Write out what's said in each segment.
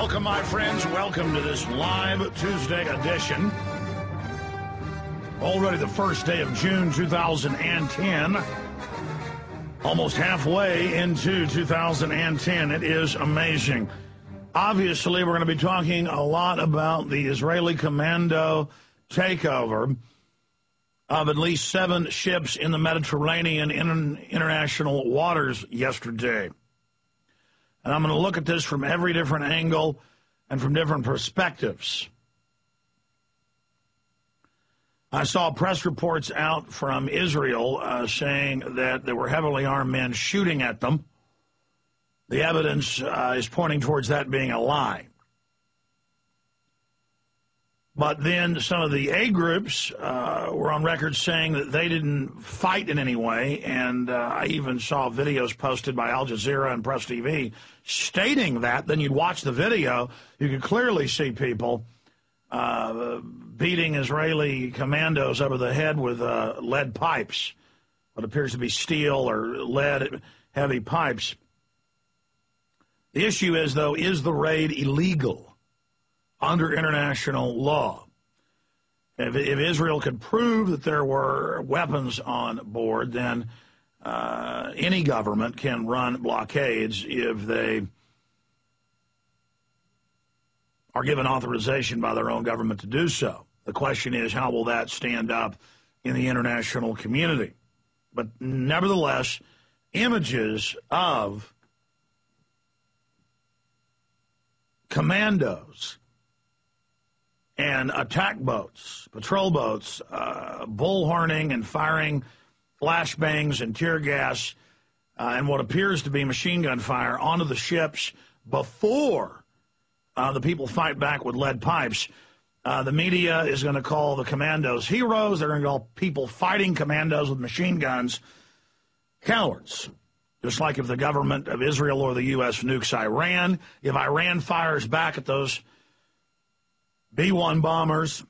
Welcome, my friends. Welcome to this live Tuesday edition. Already the first day of June 2010. Almost halfway into 2010. It is amazing. Obviously, we're going to be talking a lot about the Israeli commando takeover of at least 7 ships in the Mediterranean international waters yesterday. And I'm going to look at this from every different angle and from different perspectives. I saw press reports out from Israel saying that there were heavily armed men shooting at them. The evidence is pointing towards that being a lie. But then some of the A groups were on record saying that they didn't fight in any way, and I even saw videos posted by Al Jazeera and Press TV stating that. Then you'd watch the video, you could clearly see people beating Israeli commandos over the head with lead pipes, what appears to be steel or lead heavy pipes. The issue is, though, is the raid illegal under international law? If Israel could prove that there were weapons on board, then any government can run blockades if they are given authorization by their own government to do so. The question is, how will that stand up in the international community? But nevertheless, images of commandos and attack boats, patrol boats, bullhorning and firing flashbangs and tear gas and what appears to be machine gun fire onto the ships before the people fight back with lead pipes. The media is going to call the commandos heroes. They're going to call people fighting commandos with machine guns cowards. Just like if the government of Israel or the U.S. nukes Iran, if Iran fires back at those B-1 bombers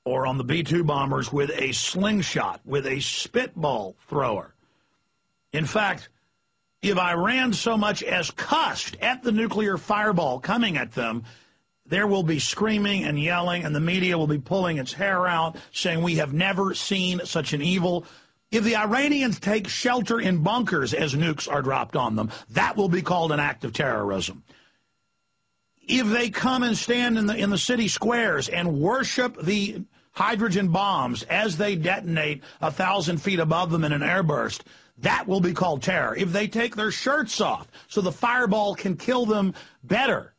or on the B-2 bombers with a slingshot, with a spitball thrower. In fact, if Iran so much as cussed at the nuclear fireball coming at them, there will be screaming and yelling, and the media will be pulling its hair out, saying we have never seen such an evil. If the Iranians take shelter in bunkers as nukes are dropped on them, that will be called an act of terrorism. If they come and stand in the city squares and worship the hydrogen bombs as they detonate 1,000 feet above them in an airburst, that will be called terror. If they take their shirts off so the fireball can kill them better,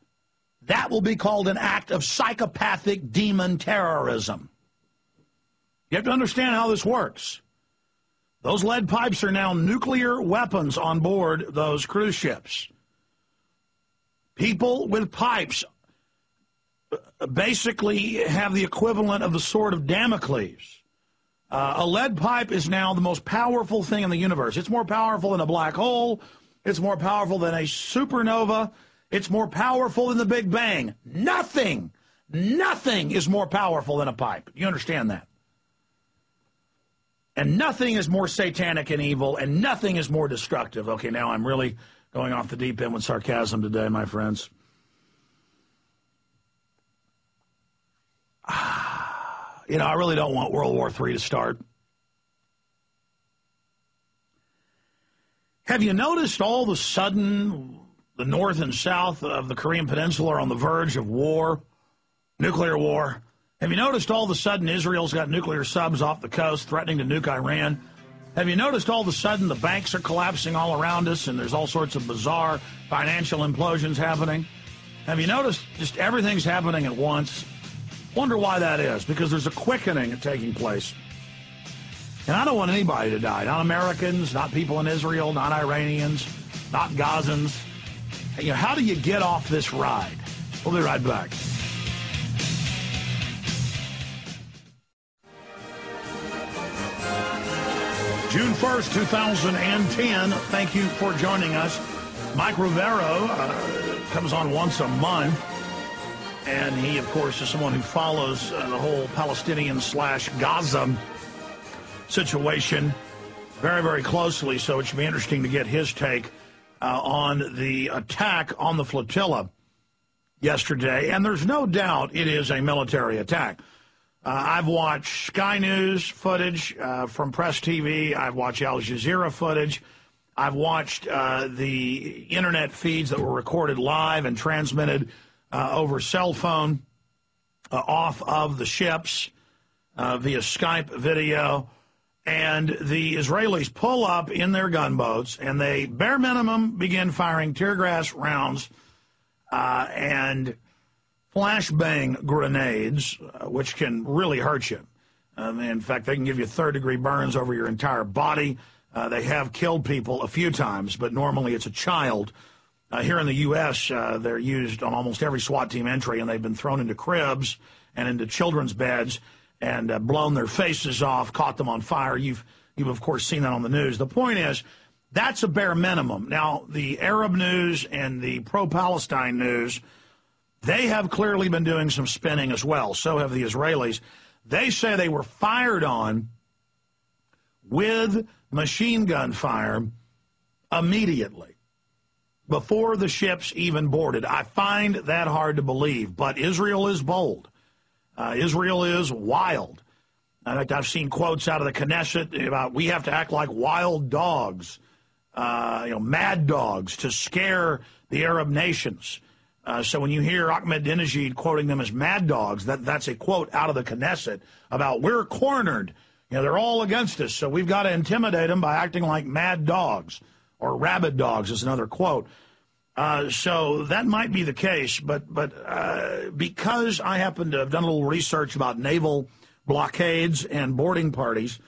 that will be called an act of psychopathic demon terrorism. You have to understand how this works. Those lead pipes are now nuclear weapons on board those cruise ships. People with pipes basically have the equivalent of the sword of Damocles. A lead pipe is now the most powerful thing in the universe. It's more powerful than a black hole. It's more powerful than a supernova. It's more powerful than the Big Bang. Nothing is more powerful than a pipe. You understand that? And nothing is more satanic and evil, and nothing is more destructive. Okay, now I'm really going off the deep end with sarcasm today, my friends. You know, I really don't want World War III to start. Have you noticed all of a sudden the north and south of the Korean Peninsula are on the verge of war, nuclear war? Have you noticed all of a sudden Israel's got nuclear subs off the coast threatening to nuke Iran? Have you noticed all of a sudden the banks are collapsing all around us and there's all sorts of bizarre financial implosions happening? Have you noticed just everything's happening at once? Wonder why that is, because there's a quickening taking place. And I don't want anybody to die, not Americans, not people in Israel, not Iranians, not Gazans. You know, how do you get off this ride? We'll be right back. June 1st, 2010. Thank you for joining us. Mike Rivero comes on once a month, and he, of course, is someone who follows the whole Palestinian/Gaza situation very, very closely, so it should be interesting to get his take on the attack on the flotilla yesterday, and there's no doubt it is a military attack. I've watched Sky News footage from Press TV. I've watched Al Jazeera footage. I've watched the internet feeds that were recorded live and transmitted over cell phone off of the ships via Skype video. And the Israelis pull up in their gunboats, and they, bare minimum, begin firing tear gas rounds and flashbang grenades, which can really hurt you. In fact, they can give you third-degree burns over your entire body. They have killed people a few times, but normally it's a child. Here in the U.S., they're used on almost every SWAT team entry, and they've been thrown into cribs and into children's beds and blown their faces off, caught them on fire. You've of course, seen that on the news. The point is, that's a bare minimum. Now, the Arab news and the pro-Palestine news, they have clearly been doing some spinning as well. So have the Israelis. They say they were fired on with machine gun fire immediately, before the ships even boarded. I find that hard to believe, but Israel is bold. Israel is wild. In fact, I've seen quotes out of the Knesset about we have to act like wild dogs, mad dogs, to scare the Arab nations. So when you hear Ahmadinejad quoting them as mad dogs, that's a quote out of the Knesset about we're cornered. They're all against us, so we've got to intimidate them by acting like mad dogs, or rabid dogs is another quote. So that might be the case, but because I happen to have done a little research about naval blockades and boarding parties,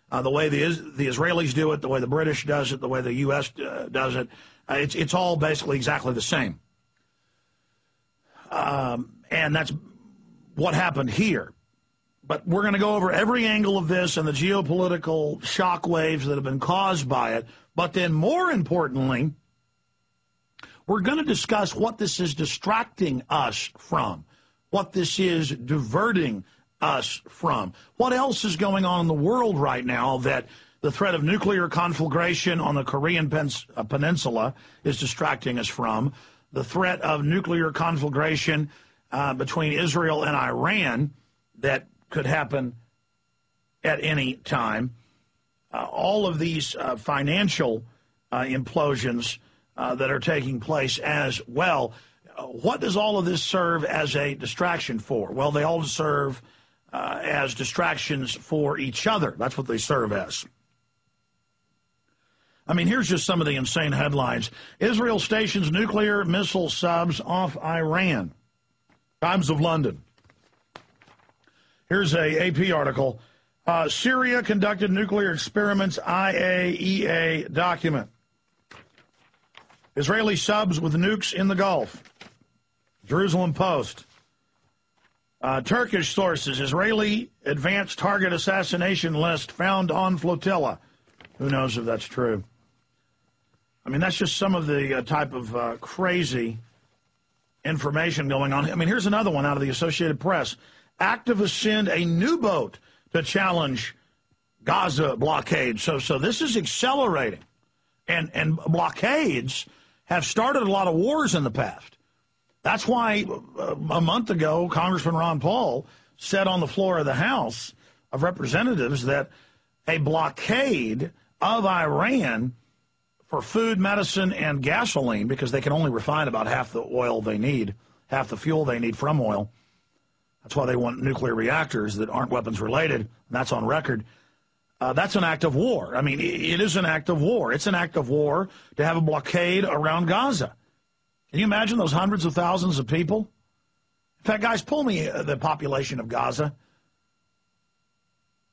the way the Israelis do it, the way the British does it, the way the U.S. does it, it's all basically exactly the same. And that's what happened here. But we're going to go over every angle of this and the geopolitical shockwaves that have been caused by it. But then more importantly, we're going to discuss what this is distracting us from, what this is diverting us from. What else is going on in the world right now that the threat of nuclear conflagration on the Korean peninsula is distracting us from, the threat of nuclear conflagration between Israel and Iran that could happen at any time, all of these financial implosions that are taking place as well. What does all of this serve as a distraction for? Well, they all serve as distractions for each other. That's what they serve as. I mean, here's just some of the insane headlines. Israel stations nuclear missile subs off Iran. Times of London. Here's a AP article. Syria conducted nuclear experiments, IAEA document. Israeli subs with nukes in the Gulf. Jerusalem Post. Turkish sources, Israeli advanced target assassination list found on flotilla. Who knows if that's true? I mean, that's just some of the type of crazy information going on. I mean, here's another one out of the Associated Press. Activists send a new boat to challenge Gaza blockade. So this is accelerating. And blockades have started a lot of wars in the past. That's why a month ago, Congressman Ron Paul said on the floor of the House of Representatives that a blockade of Iran for food, medicine, and gasoline, because they can only refine about half the oil they need, half the fuel they need from oil. That's why they want nuclear reactors that aren't weapons related, and that's on record. That's an act of war. I mean, it is an act of war. It's an act of war to have a blockade around Gaza. Can you imagine those hundreds of thousands of people? In fact, guys, pull me the population of Gaza.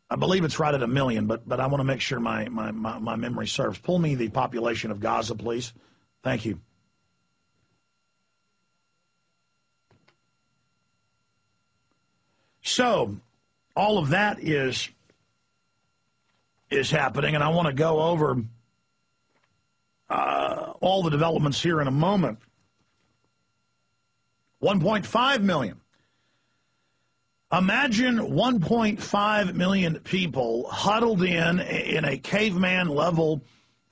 I believe it's right at 1 million, but I want to make sure my memory serves. Pull me the population of Gaza, please. Thank you. So, all of that is happening, and I want to go over all the developments here in a moment. 1.5 million. Imagine 1.5 million people huddled in a caveman-level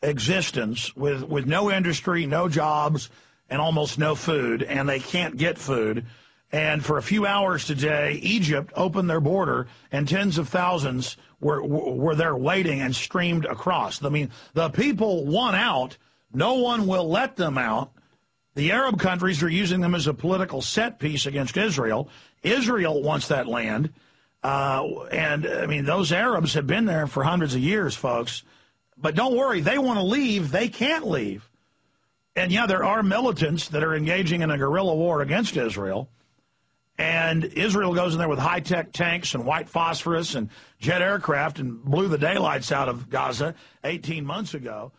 existence with no industry, no jobs, and almost no food, and they can't get food. And for a few hours today, Egypt opened their border, and tens of thousands were there waiting and streamed across. I mean, the people want out. No one will let them out. The Arab countries are using them as a political set piece against Israel. Israel wants that land. And, I mean, those Arabs have been there for hundreds of years, folks. But don't worry, they want to leave. They can't leave. And, yeah, there are militants that are engaging in a guerrilla war against Israel. And Israel goes in there with high-tech tanks and white phosphorus and jet aircraft and blew the daylights out of Gaza 18 months ago.